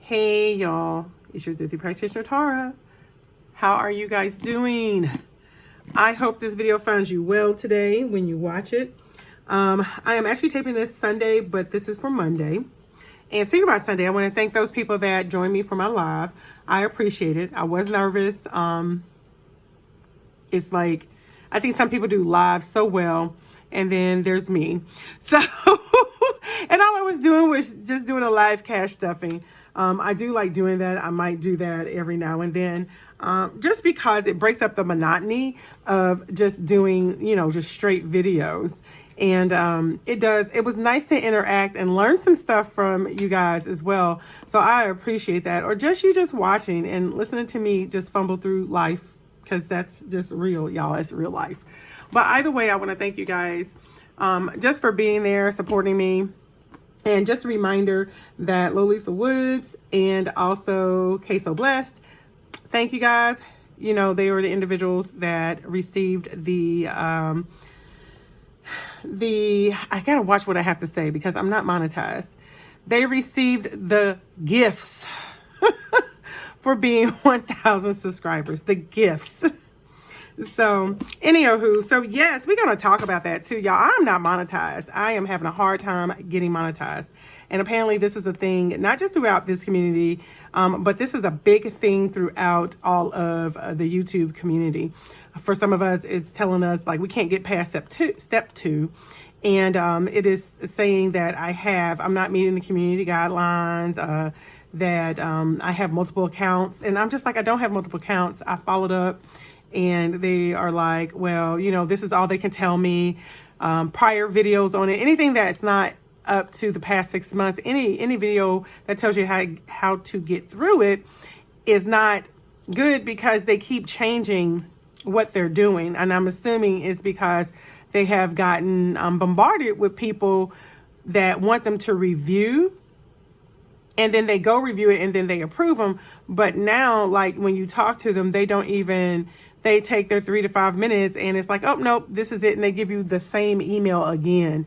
Hey y'all, it's your Thrifty Practitioner Tara. How are you guys doing? I hope this video finds you well today when you watch it. I am actually taping this Sunday, but this is for Monday. And speaking about Sunday, I want to thank those people that joined me for my live. I appreciate it. I was nervous. It's like, I think some people do live so well, and then there's me. So, and all I was doing was just doing a live cash stuffing. I do like doing that. I might do that every now and then, just because it breaks up the monotony of just doing, just straight videos. And it was nice to interact and learn some stuff from you guys as well. So I appreciate that. Or just you just watching and listening to me just fumble through life, because that's just real, y'all. It's real life. But either way, I want to thank you guys just for being there, supporting me. And just a reminder that Lolita Woods and also Queso Blessed, thank you guys. They were the individuals that received the I gotta watch what I have to say because I'm not monetized. They received the gifts for being 1,000 subscribers. The gifts. So anywho, so yes, we're going to talk about that too, y'all. I'm not monetized. I am having a hard time getting monetized. And apparently this is a thing, not just throughout this community, but this is a big thing throughout all of the YouTube community. For some of us, it's telling us like we can't get past step two. And it is saying that I'm not meeting the community guidelines, that I have multiple accounts. And I'm just like, I don't have multiple accounts. I followed up. And they are like, well, this is all they can tell me. Prior videos on it, anything that's not up to the past 6 months, any video that tells you how to get through it is not good because they keep changing what they're doing. And I'm assuming it's because they have gotten bombarded with people that want them to review. And then they go review it and then they approve them. But now, like when you talk to them, they take their 3 to 5 minutes and it's like, oh, nope, this is it. And they give you the same email again.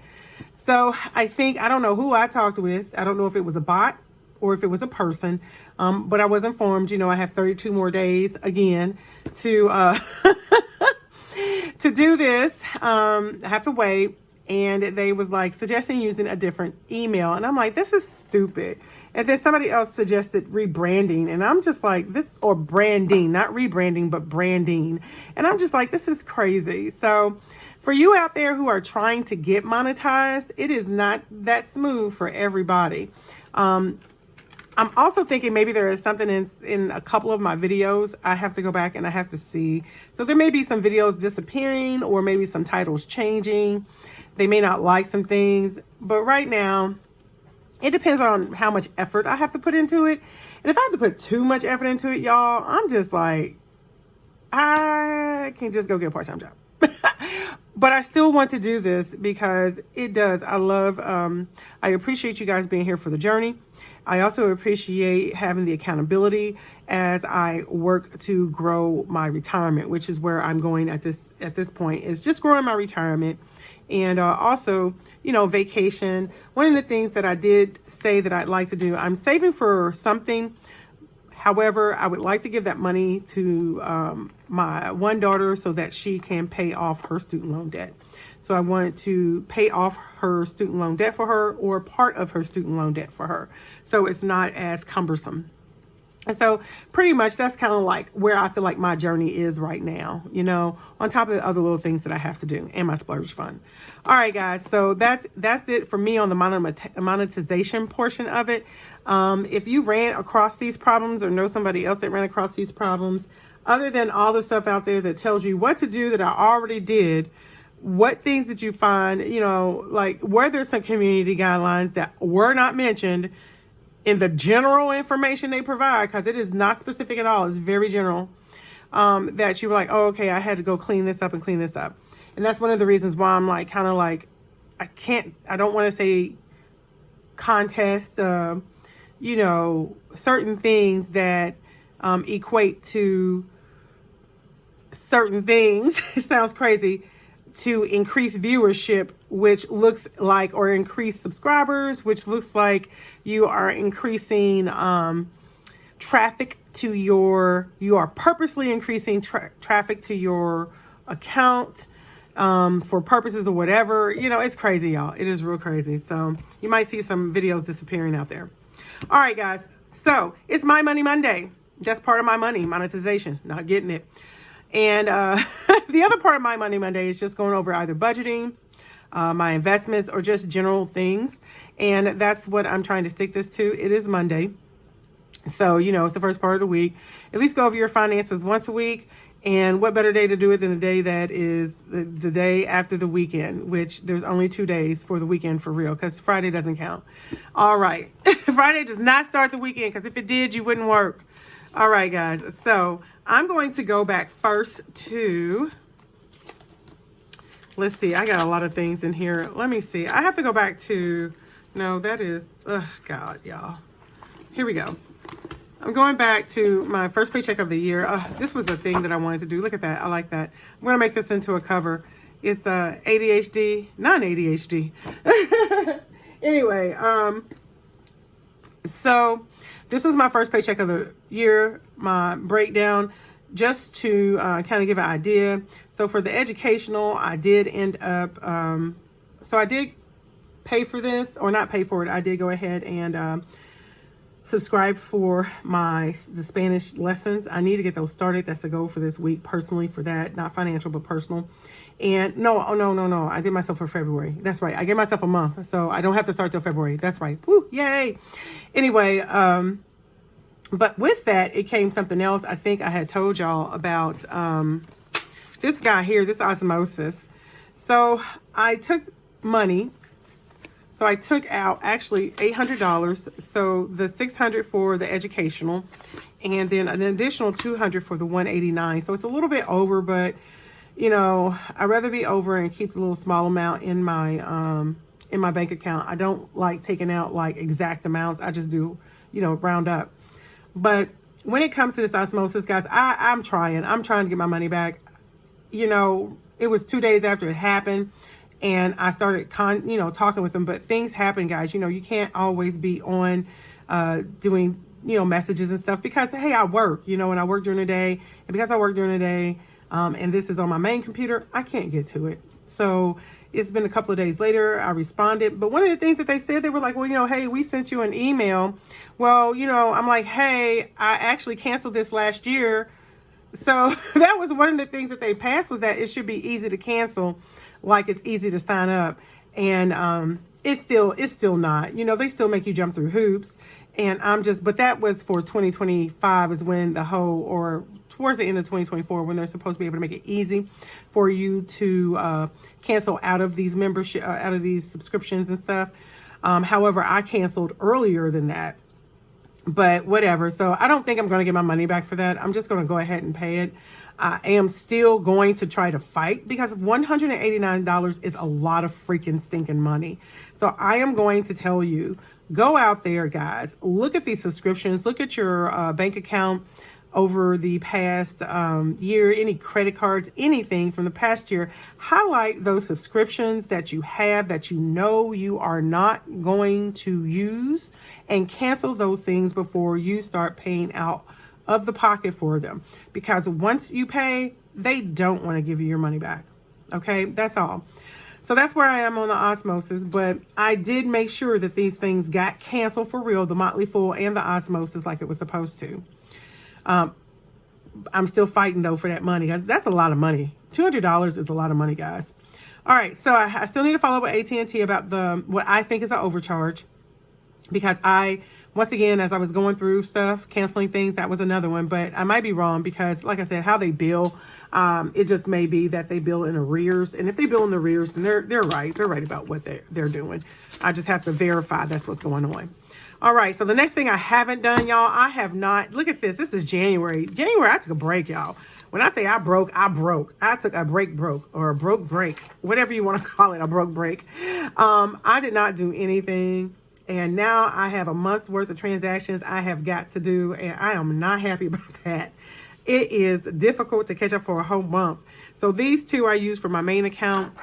So I don't know who I talked with. I don't know if it was a bot or if it was a person. But I was informed, I have 32 more days again to, to do this. I have to wait. And they was like suggesting using a different email. And I'm like, this is stupid. And then somebody else suggested rebranding. And I'm just like, or branding, not rebranding, but branding. And I'm just like, this is crazy. So for you out there who are trying to get monetized, it is not that smooth for everybody. I'm also thinking maybe there is something in a couple of my videos. I have to go back and I have to see. So there may be some videos disappearing or maybe some titles changing. They may not like some things, but right now it depends on how much effort I have to put into it. And if I have to put too much effort into it, y'all, I'm just like, I can just go get a part-time job. But I still want to do this because it does. I appreciate you guys being here for the journey. I also appreciate having the accountability as I work to grow my retirement, which is where I'm going at this point, is just growing my retirement. And also, vacation. One of the things that I did say that I'd like to do, I'm saving for something. However, I would like to give that money to my one daughter so that she can pay off her student loan debt. So I want to pay off her student loan debt for her, or part of her student loan debt for her, so it's not as cumbersome. And so pretty much that's kind of like where I feel like my journey is right now, on top of the other little things that I have to do and my splurge fund. All right, guys. So that's it for me on the monetization portion of it. If you ran across these problems or know somebody else that ran across these problems, other than all the stuff out there that tells you what to do that I already did, what things did you find, like were there some community guidelines that were not mentioned in the general information they provide, because it is not specific at all. It's very general, that you were like, oh, okay, I had to go clean this up and clean this up. And that's one of the reasons why I'm like, kind of like, I don't want to say contest, certain things that equate to certain things. It sounds crazy to increase viewership, which looks like, or increase subscribers, which looks like you are increasing traffic to you are purposely increasing traffic to your account for purposes of whatever. It's crazy, y'all. It is real crazy. So you might see some videos disappearing out there. All right, guys. So it's My Money Monday. That's part of my money, monetization, not getting it. And the other part of My Money Monday is just going over either budgeting, my investments, or just general things. And that's what I'm trying to stick this to. It is Monday. So, it's the first part of the week. At least go over your finances once a week. And what better day to do it than the day that is the day after the weekend, which there's only 2 days for the weekend for real, because Friday doesn't count. All right. Friday does not start the weekend, because if it did, you wouldn't work. All right, guys. So I'm going to go back first to, let's see. I got a lot of things in here. Let me see. I have to go back to, no, that is, oh God, y'all. Here we go. I'm going back to my first paycheck of the year. This was a thing that I wanted to do. Look at that. I like that. I'm going to make this into a cover. It's ADHD, non-ADHD. Anyway, so this was my first paycheck of the year, my breakdown, just to kind of give an idea. So for the educational, I did end up, so I did pay for this, or not pay for it. I did go ahead and subscribe for the Spanish lessons. I need to get those started. That's the goal for this week, personally, for that, not financial, but personal. And no, I did myself for February. That's right. I gave myself a month, so I don't have to start till February. That's right. Woo, yay. Anyway, but with that, it came something else. I think I had told y'all about this guy here, this Osmosis. So I took money. So I took out actually $800. So the $600 for the educational, and then an additional $200 for the $189. So it's a little bit over, but I'd rather be over and keep the little small amount in my bank account. I don't like taking out like exact amounts. I just do, round up. But when it comes to this Osmosis, guys, I'm trying to get my money back. It was 2 days after it happened. And I started, talking with them, but things happen, guys. You can't always be on doing, messages and stuff because, hey, I work, and I work during the day. And because I work during the day, and this is on my main computer, I can't get to it. So it's been a couple of days later, I responded. But one of the things that they said, they were like, well, hey, we sent you an email. Well, I'm like, hey, I actually canceled this last year. So that was one of the things that they passed, was that it should be easy to cancel, like it's easy to sign up. And it's still not. They still make you jump through hoops. And but that was for 2025 is when or towards the end of 2024, when they're supposed to be able to make it easy for you to cancel out of these out of these subscriptions and stuff. However, I canceled earlier than that. But whatever. So I don't think I'm going to get my money back for that. I'm just going to go ahead and pay it. I am still going to try to fight, because $189 is a lot of freaking stinking money. So I am going to tell you, go out there, guys, look at these subscriptions, look at your bank account over the past year, any credit cards, anything from the past year. Highlight those subscriptions that you have that you are not going to use, and cancel those things before you start paying out of the pocket for them. Because once you pay, they don't want to give you your money back. Okay, that's all. So that's where I am on the Osmosis, but I did make sure that these things got canceled for real, the Motley Fool and the Osmosis, like it was supposed to. I'm still fighting though for that money. That's a lot of money. $200 is a lot of money, guys. All right, so I still need to follow up with AT&T about what I think is an overcharge, because once again, as I was going through stuff, canceling things, that was another one, but I might be wrong, because like I said, how they bill, it just may be that they bill in arrears. And if they bill in arrears, then they're right. They're right about what they're doing. I just have to verify that's what's going on. All right. So the next thing I haven't done, y'all, I have not, look at this. This is January. I took a break, y'all. When I say I broke, I broke. I took a break, or a broke break, whatever you want to call it, a broke break. I did not do anything. And now I have a month's worth of transactions I have got to do, and I am not happy about that. it is difficult to catch up for a whole month. So these two I use for my main account.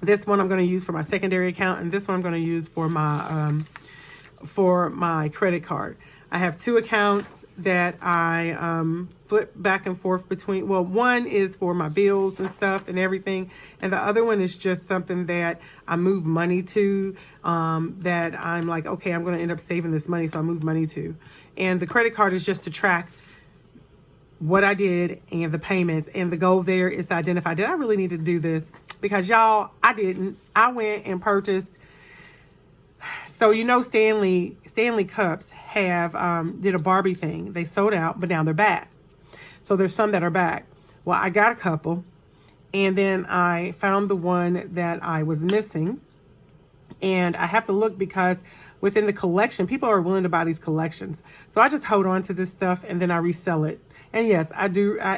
This one I'm going to use for my secondary account, and this one I'm going to use for my credit card. I have two accounts that I flip back and forth between. Well, one is for my bills and stuff and everything, and the other one is just something that I move money to, that I'm like, okay, I'm going to end up saving this money, so I move money to. And the credit card is just to track what I did and the payments, and the goal there is to identify, did I really need to do this? Because y'all, I didn't. I went and purchased. So Stanley cups have did a Barbie thing. They sold out, but now they're back. So there's some that are back. Well, I got a couple, and then I found the one that I was missing, and I have to look because within the collection, people are willing to buy these collections. So I just hold on to this stuff and then I resell it. And yes, I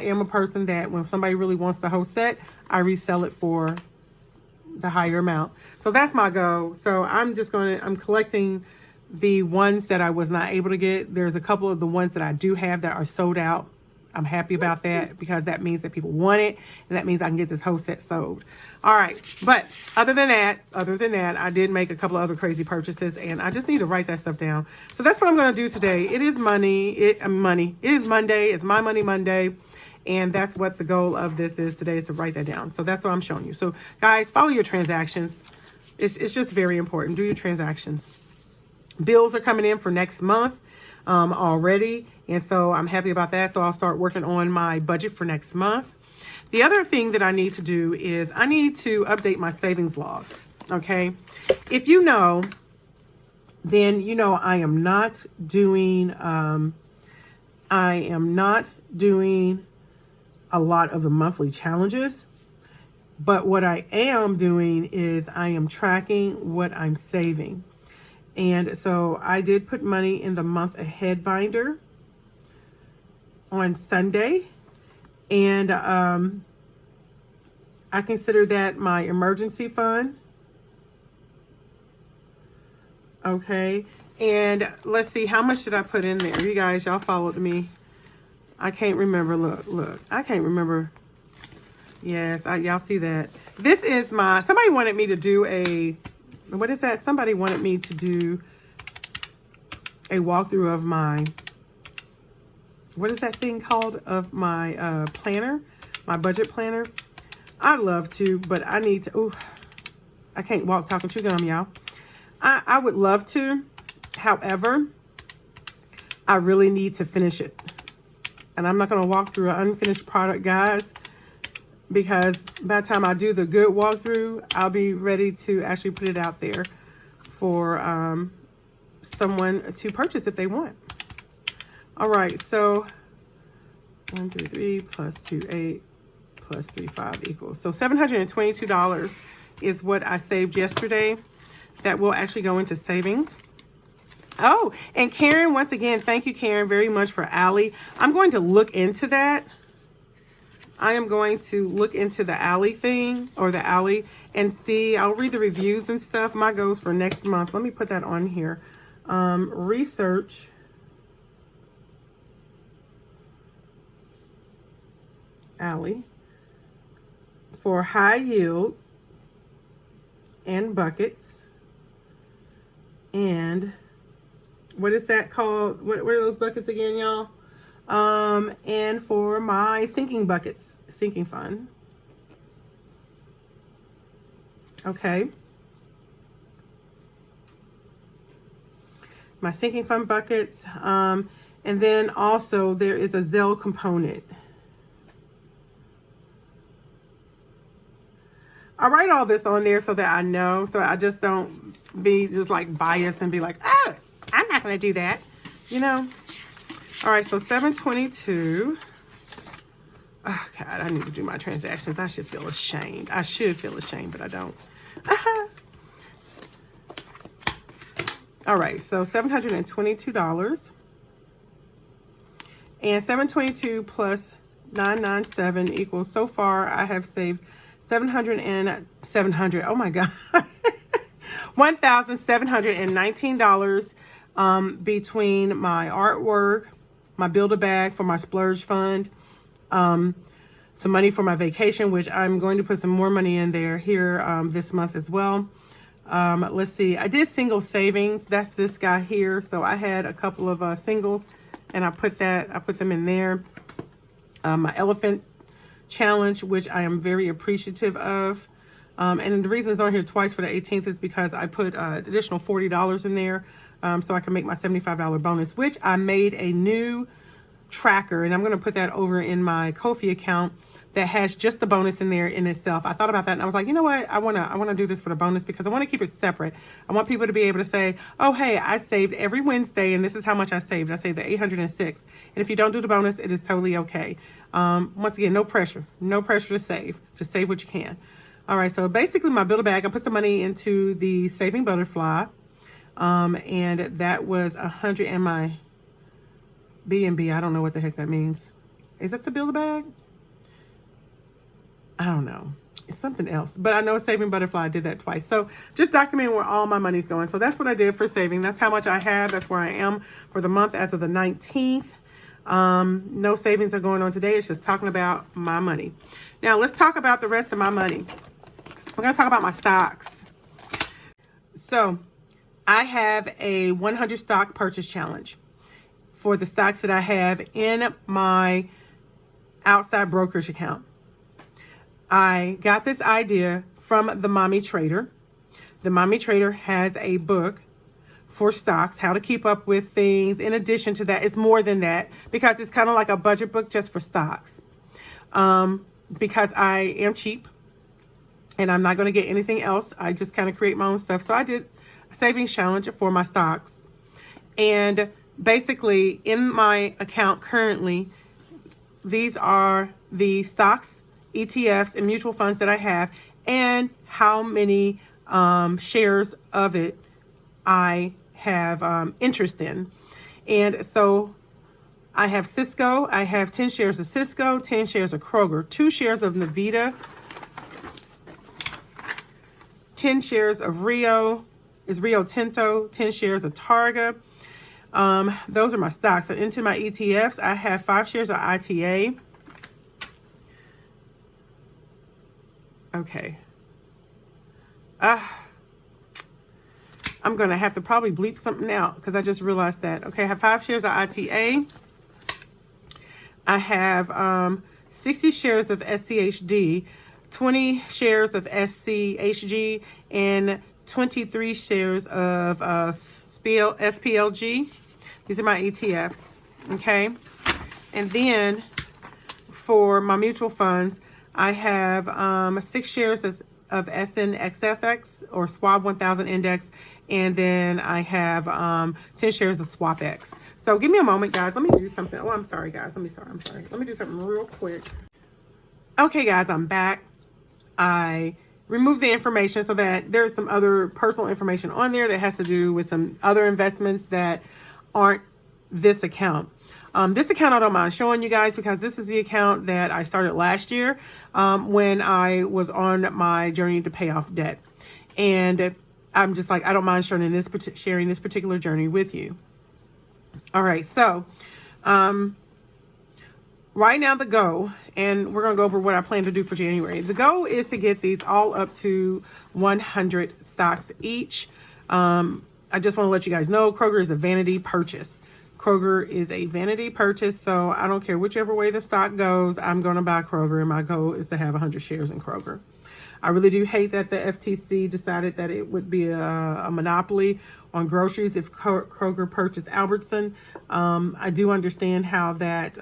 am a person that when somebody really wants the whole set, I resell it for the higher amount. So that's my goal. So I'm collecting the ones that I was not able to get. There's a couple of the ones that I do have that are sold out. I'm happy about that because that means that people want it, and that means I can get this whole set sold. All right. But other than that, I did make a couple of other crazy purchases, and I just need to write that stuff down. So that's what I'm going to do today. It is money. It is Monday. It's my money Monday. And that's what the goal of this is today, is to write that down. So that's what I'm showing you. So guys, follow your transactions. It's just very important. Do your transactions. Bills are coming in for next month already. And so I'm happy about that. So I'll start working on my budget for next month. The other thing that I need to do is I need to update my savings logs. Okay. If you know, then you know I am not doing a lot of the monthly challenges. But what I am doing is I am tracking what I'm saving. And so I did put money in the month ahead binder on Sunday. And I consider that my emergency fund. Okay. And let's see, how much did I put in there? You guys, y'all followed me. I can't remember. Look. I can't remember. Yes, y'all see that. This is somebody wanted me to do what is that? Somebody wanted me to do a walkthrough of what is that thing called? Of my planner, my budget planner. I'd love to, but I need to, I can't walk talking chewing gum, y'all. I would love to. However, I really need to finish it. And I'm not going to walk through an unfinished product, guys, because by the time I do the good walkthrough, I'll be ready to actually put it out there for someone to purchase if they want. All right, so 1, 3, 3 plus 2, 8 plus 3, 5 equals. So $722 is what I saved yesterday. That will actually go into savings. Oh, and Karen, once again, thank you, Karen, very much for Allie. I'm going to look into that. I am going to look into the Allie thing, or the Allie, and see. I'll read the reviews and stuff. My goals for next month. Let me put that on here. Research Allie for high yield and buckets. And what is that called? What are those buckets again, y'all? And for my sinking buckets, sinking fund. Okay. My sinking fund buckets. And then also there is a Zelle component. I write all this on there so that I know, so I just don't be just like biased and be like, oh, I'm not going to do that, you know? All right, so 722. Oh, God, I need to do my transactions. I should feel ashamed. I should feel ashamed, but I don't. All right, so $722. And 722 plus 997 equals, so far I have saved 700. Oh my God. $1,719 between my artwork my Build-A-Bag for my splurge fund, some money for my vacation, which I'm going to put some more money in there here this month as well. Let's see, I did single savings. That's this guy here. So I had a couple of singles, and I put them in there. My elephant challenge, which I am very appreciative of. And the reason it's on here twice for the 18th is because I put additional $40 in there so I can make my $75 bonus, which I made a new tracker, and I'm going to put that over in my Ko-fi account that has just the bonus in there in itself. I thought about that and I was like, you know what? I want to do this for the bonus because I want to keep it separate. I want people to be able to say, oh, hey, I saved every Wednesday and this is how much I saved. I saved the 806. And if you don't do the bonus, it is totally okay. Once again, no pressure to save. Just save what you can. All right. So basically my Build-A-Bag, I put some money into the Saving Butterfly. And that was 100 in my B&B. I don't know what the heck that means. Is that the Build-A-Bag? I don't know. It's something else. But I know Saving Butterfly, I did that twice. So just documenting where all my money's going. So that's what I did for saving. That's how much I have. That's where I am for the month as of the 19th. No savings are going on today. It's just talking about my money. Now let's talk about the rest of my money. We're going to talk about my stocks. So I have a 100 stock purchase challenge for the stocks that I have in my outside brokerage account. I got this idea from the Mommy Trader. The Mommy Trader has a book for stocks, how to keep up with things. In addition to that, it's more than that because it's kind of like a budget book just for stocks. Because I am cheap and I'm not going to get anything else. I just kind of create my own stuff. So I did a savings challenge for my stocks. And basically in my account currently, these are the stocks, ETFs, and mutual funds that I have, and how many shares of it I have interest in. And so I have Cisco. I have 10 shares of Cisco, 10 shares of Kroger, 2 shares of Navita, 10 shares of Rio Tinto, 10 shares of Targa. Those are my stocks. So into my ETFs, I have 5 shares of ITA. Okay. I'm going to have to probably bleep something out because I just realized that. Okay, I have 5 shares of ITA. I have 60 shares of SCHD, 20 shares of SCHG, and 23 shares of SPLG. These are my ETFs. Okay. And then for my mutual funds, I have 6 shares of SNXFX or SWAB 1000 index. And then I have 10 shares of SwapX. So give me a moment, guys. Let me do something. Oh, I'm sorry, guys. I'm sorry. Let me do something real quick. Okay, guys, I'm back. I removed the information so that there's some other personal information on there that has to do with some other investments that aren't this account. This account I don't mind showing you guys because this is the account that I started last year when I was on my journey to pay off debt. And I'm just like, I don't mind sharing this particular journey with you. All right, so right now the goal, and we're going to go over what I plan to do for January. The goal is to get these all up to 100 stocks each. I just want to let you guys know Kroger is a vanity purchase. Kroger is a vanity purchase, so I don't care whichever way the stock goes, I'm going to buy Kroger, and my goal is to have 100 shares in Kroger. I really do hate that the FTC decided that it would be a monopoly on groceries if Kroger purchased Albertson. I do understand how that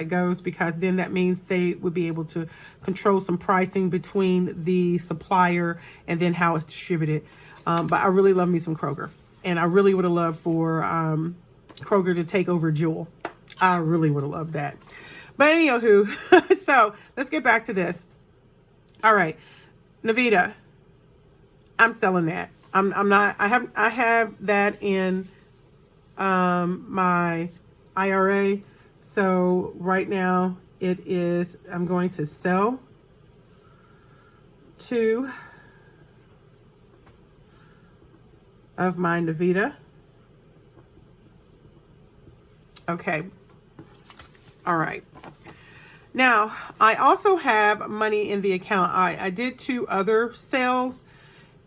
goes because then that means they would be able to control some pricing between the supplier and then how it's distributed. But I really love me some Kroger. And I really would have loved for Kroger to take over Jewel. I really would have loved that. But anywho, so let's get back to this. All right, Navita, I'm selling that. I'm not. I have that in my IRA. So right now it is. I'm going to sell 2 of my Navita. Okay. All right. Now, I also have money in the account. I did 2 other sales,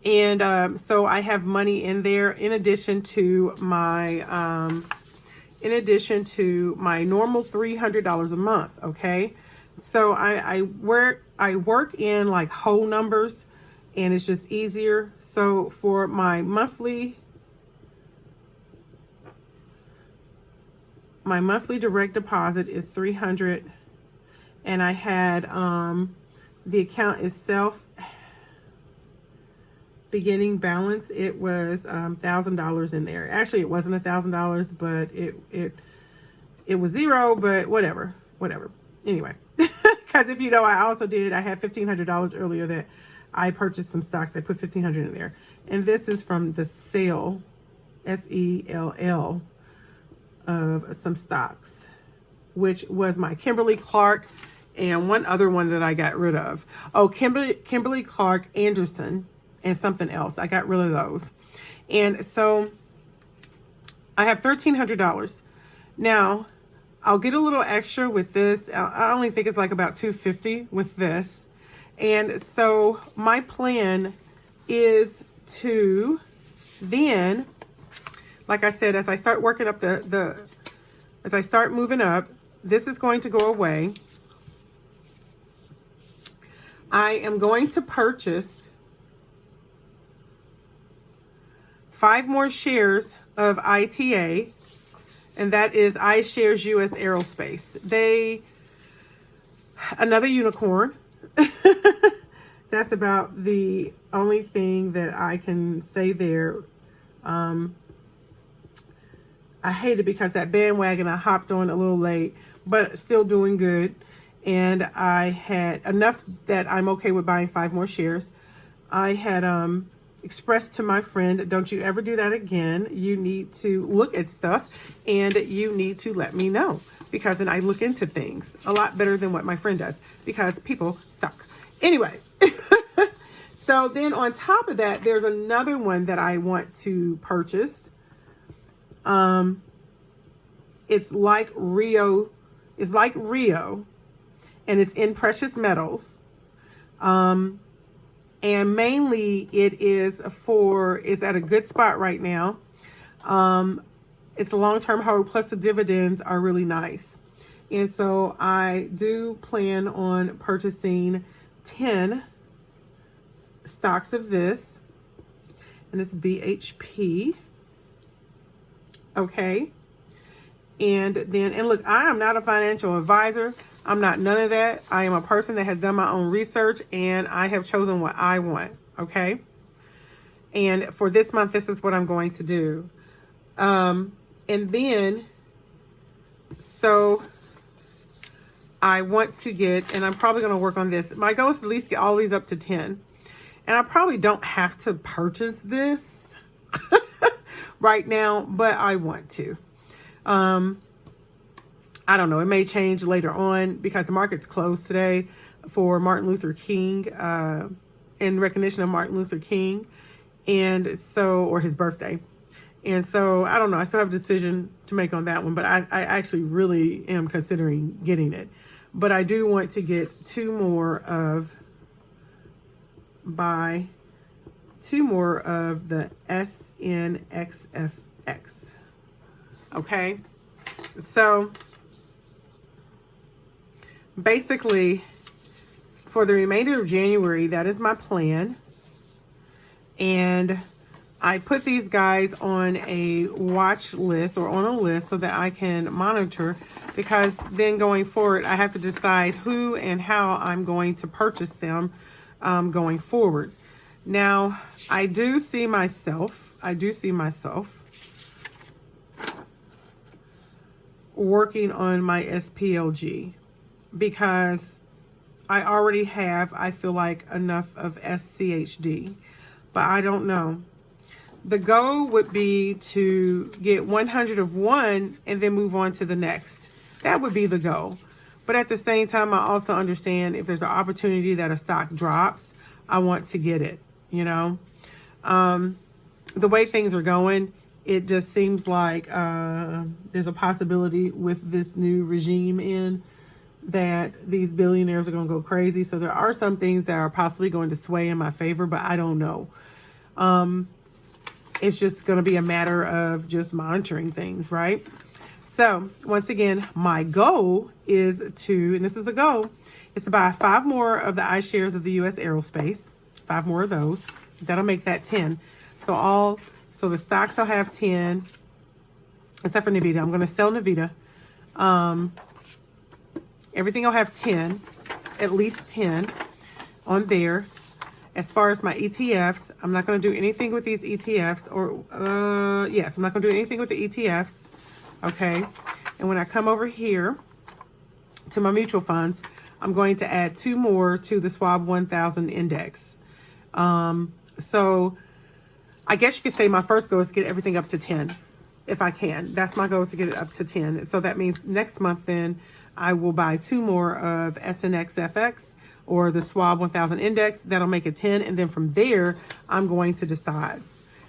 and so I have money in there in addition to my normal $300 a month. Okay, so I work in like whole numbers, and it's just easier. So for my monthly direct deposit is $300. And I had, the account itself, beginning balance, it was $1,000 in there. Actually, it wasn't $1,000, but it was 0, but whatever. Anyway, because if you know, I had $1,500 earlier that I purchased some stocks. I put $1,500 in there. And this is from the sale, SELL, of some stocks, which was my Kimberly-Clark and one other one that I got rid of. Oh, Kimberly-Clark, Anderson, and something else. I got rid of those. And so I have $1,300. Now, I'll get a little extra with this. I only think it's like about $250 with this. And so my plan is to then, like I said, as I start working up as I start moving up, this is going to go away. I am going to purchase 5 more shares of ITA, and that is iShares US Aerospace. Another unicorn. That's about the only thing that I can say there. I hate it because that bandwagon I hopped on a little late, but still doing good. And I had enough that I'm okay with buying 5 more shares. I had expressed to my friend, don't you ever do that again. You need to look at stuff and you need to let me know, because then I look into things a lot better than what my friend does, because people suck. Anyway, so then on top of that, there's another one that I want to purchase. It's like Rio, and it's in precious metals. And mainly it's at a good spot right now. It's a long-term hold, plus the dividends are really nice. And so I do plan on purchasing 10 stocks of this, and it's BHP. Okay. And look, I am not a financial advisor. I'm not none of that. I am a person that has done my own research, and I have chosen what I want. Okay. And for this month, this is what I'm going to do. And then, so I want to get, and I'm probably going to work on this. My goal is to at least get all these up to 10. And I probably don't have to purchase this right now, but I want to. I don't know. It may change later on because the market's closed today for Martin Luther King, in recognition of Martin Luther King, and so, or his birthday. And so, I don't know. I still have a decision to make on that one, but I actually really am considering getting it. But I do want to get 2 more of the SNXFX. Okay. So basically, for the remainder of January, that is my plan. And I put these guys on a watch list, or on a list, so that I can monitor, because then going forward, I have to decide who and how I'm going to purchase them going forward. Now, I do see myself working on my SPLG, because I already have, I feel like, enough of SCHD, but I don't know. The goal would be to get 100 of one and then move on to the next. That would be the goal. But at the same time, I also understand if there's an opportunity that a stock drops, I want to get it, you know. The way things are going, it just seems like there's a possibility with this new regime in that these billionaires are going to go crazy. So there are some things that are possibly going to sway in my favor, but I don't know. It's just going to be a matter of just monitoring things, right? So once again, my goal is to, and this is a goal, is to buy 5 more of the iShares of the U.S. Aerospace, 5 more of those. That'll make that 10. So the stocks will have 10, except for Nvidia. I'm going to sell Nvidia. Everything will have 10, at least 10 on there. As far as my ETFs, I'm not going to do anything with these ETFs, or yes, I'm not going to do anything with the ETFs. Okay. And when I come over here to my mutual funds, I'm going to add 2 more to the Schwab 1000 index. So I guess you could say my first goal is to get everything up to 10 if I can. That's my goal, is to get it up to 10. So that means next month then I will buy 2 more of SNXFX or the Schwab 1000 index. That'll make it 10. And then from there, I'm going to decide.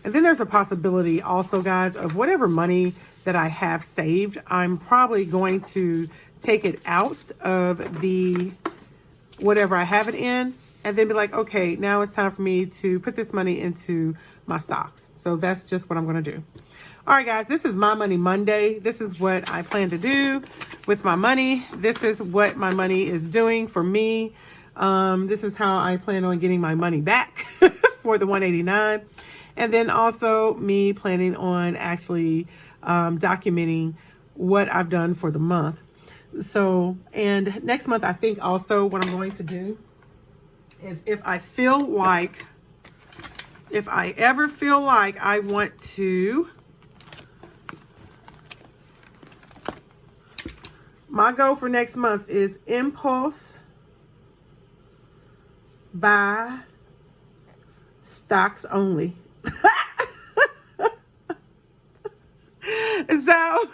And then there's a possibility also, guys, of whatever money that I have saved, I'm probably going to take it out of the whatever I have it in, and then be like, okay, now it's time for me to put this money into my stocks. So that's just what I'm going to do. All right, guys, this is My Money Monday. This is what I plan to do with my money. This is what my money is doing for me. This is how I plan on getting my money back for the 189. And then also me planning on actually documenting what I've done for the month. So, and next month, I think also what I'm going to do is if I ever feel like I want to, my goal for next month is impulse buy stocks only. So,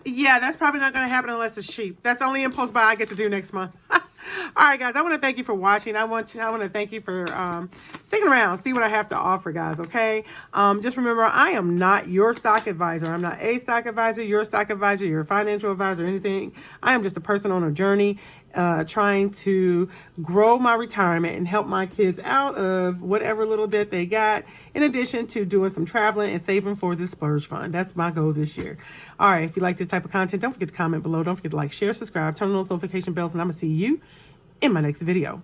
yeah, that's probably not going to happen unless it's cheap. That's the only impulse buy I get to do next month. All right, guys, I want to thank you for watching. I want to thank you for sticking around, see what I have to offer, guys, okay? Just remember, I am not your stock advisor. I'm not a stock advisor, your stock advisor, your financial advisor, anything. I am just a person on a journey trying to grow my retirement and help my kids out of whatever little debt they got, in addition to doing some traveling and saving for the splurge fund. That's my goal this year. All right, if you like this type of content, don't forget to comment below. Don't forget to like, share, subscribe, turn on those notification bells, and I'm going to see you in my next video.